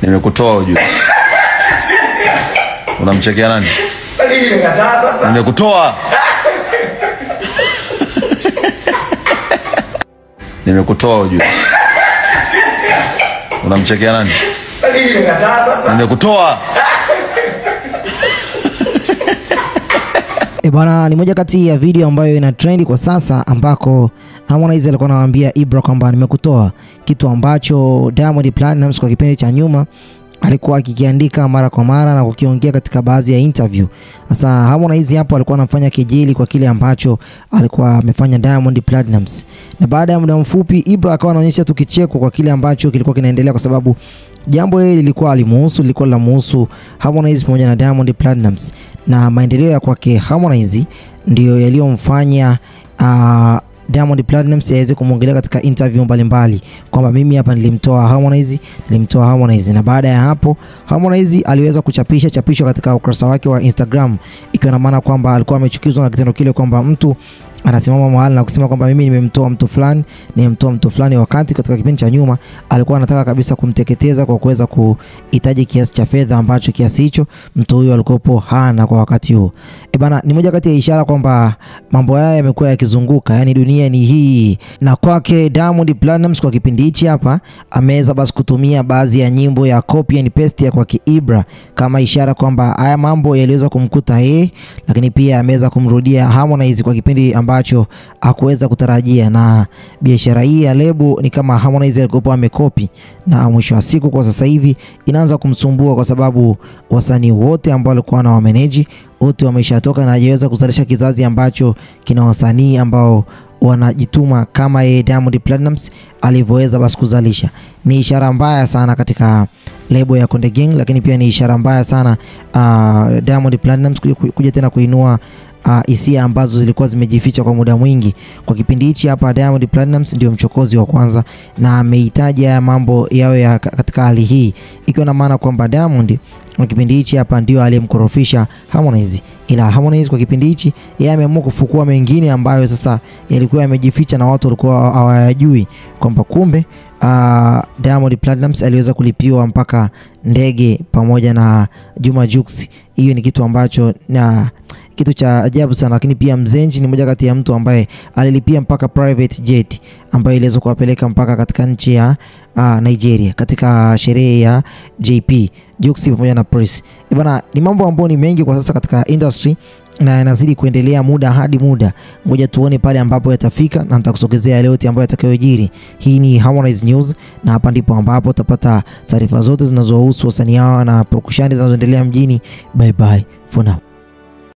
Nimekutoa ujue. Unamchekea nani? Nimekutoa. Nimekutoa ujue. Unamchekea nani? Nimekutoa. Bwana, ni moja kati ya video ambayo ina trend kwa sasa, ambako Harmonize alikuwa anawaambia Ibra kwamba nimekutoa, kitu ambacho Diamond Platnumz kwa kipindi cha nyuma alikuwa akikiandika mara kwa mara na kukiongea katika baadhi ya interview. Sasa Harmonize hapo alikuwa anafanya kejeli kwa kile ambacho alikuwa amefanya Diamond Platnumz, na baada ya muda mfupi Ibra akawa anaonyesha tu kicheko kwa kile ambacho kilikuwa kinaendelea, kwa sababu jambo hili lilikuwa linamhusu Harmonize pamoja na Diamond Platnumz, na maendeleo ya kwake Harmonize ndio yaliyomfanya Diamond Platnumz aweze kumwongelea katika interview mbalimbali kwamba mimi hapa nilimtoa Harmonize. Na baada ya hapo Harmonize aliweza kuchapisha chapisho katika ukurasa wake wa Instagram, ikiwa na maana kwamba alikuwa amechukizwa na kitendo kile kwamba mtu anasimama mahali na kusema kwamba mimi nimemtoa mtu fulani, wakati katika kipindi cha nyuma alikuwa anataka kabisa kumteketeza kwa kuweza kuhitaji kiasi cha fedha ambacho kiasi hicho mtu huyo alikopo hana kwa wakati huo. Bana, ni moja kati ya ishara kwamba mambo haya yamekuwa yakizunguka, yani dunia ni hii. Na kwake Diamond Platnumz kwa kipindi hichi hapa ameweza basi kutumia baadhi ya nyimbo ya copy and paste ya kwake Ibra kama ishara kwamba haya mambo yaliweza kumkuta yeye, lakini pia ameweza kumrudia Harmonize kwa kipindi ambacho hakuweza kutarajia. Na biashara hii ya lebo ni kama Harmonize alikuwa amekopi, na mwisho wa siku kwa sasa hivi inaanza kumsumbua, kwa sababu wasanii wote ambao walikuwa na wameneji wote wameshatoka na hajaweza kuzalisha kizazi ambacho kina wasanii ambao wanajituma kama yeye Diamond Platnumz alivyoweza basi kuzalisha. Ni ishara mbaya sana katika lebo ya Konde Gang, lakini pia ni ishara mbaya sana Diamond Platnumz kuja tena kuinua hisia ambazo zilikuwa zimejificha kwa muda mwingi. Kwa kipindi hichi hapa Diamond Platnumz ndio mchokozi wa kwanza, na amehitaji ya mambo yao ya katika hali hii, ikiwa na maana kwamba Diamond kwa kipindi hichi hapa ndio aliyemkorofisha Harmonize, ila Harmonize kwa kipindi hichi yeye ameamua kufukua mengine ambayo sasa yalikuwa yamejificha na watu walikuwa hawayajui, kwamba kumbe Diamond Platnumz aliweza kulipiwa mpaka ndege pamoja na Juma Jux. Hiyo ni kitu ambacho kitu cha ajabu sana. Lakini pia Mzenji ni moja kati ya mtu ambaye alilipia mpaka private jet ambayo iliweza kuwapeleka mpaka katika nchi ya Nigeria katika sherehe ya JP Jux pamoja na Prince. Bwana, ni mambo ambayo ni mengi kwa sasa katika industry na yanazidi kuendelea muda hadi muda. Ngoja tuone pale ambapo yatafika, na nitakusogezea yale yote ambayo yatakayojiri. Hii ni Harmonize News, na hapa ndipo ambapo utapata taarifa zote zinazohusu wasanii hao na prokushani zinazoendelea mjini. Bye bye for now.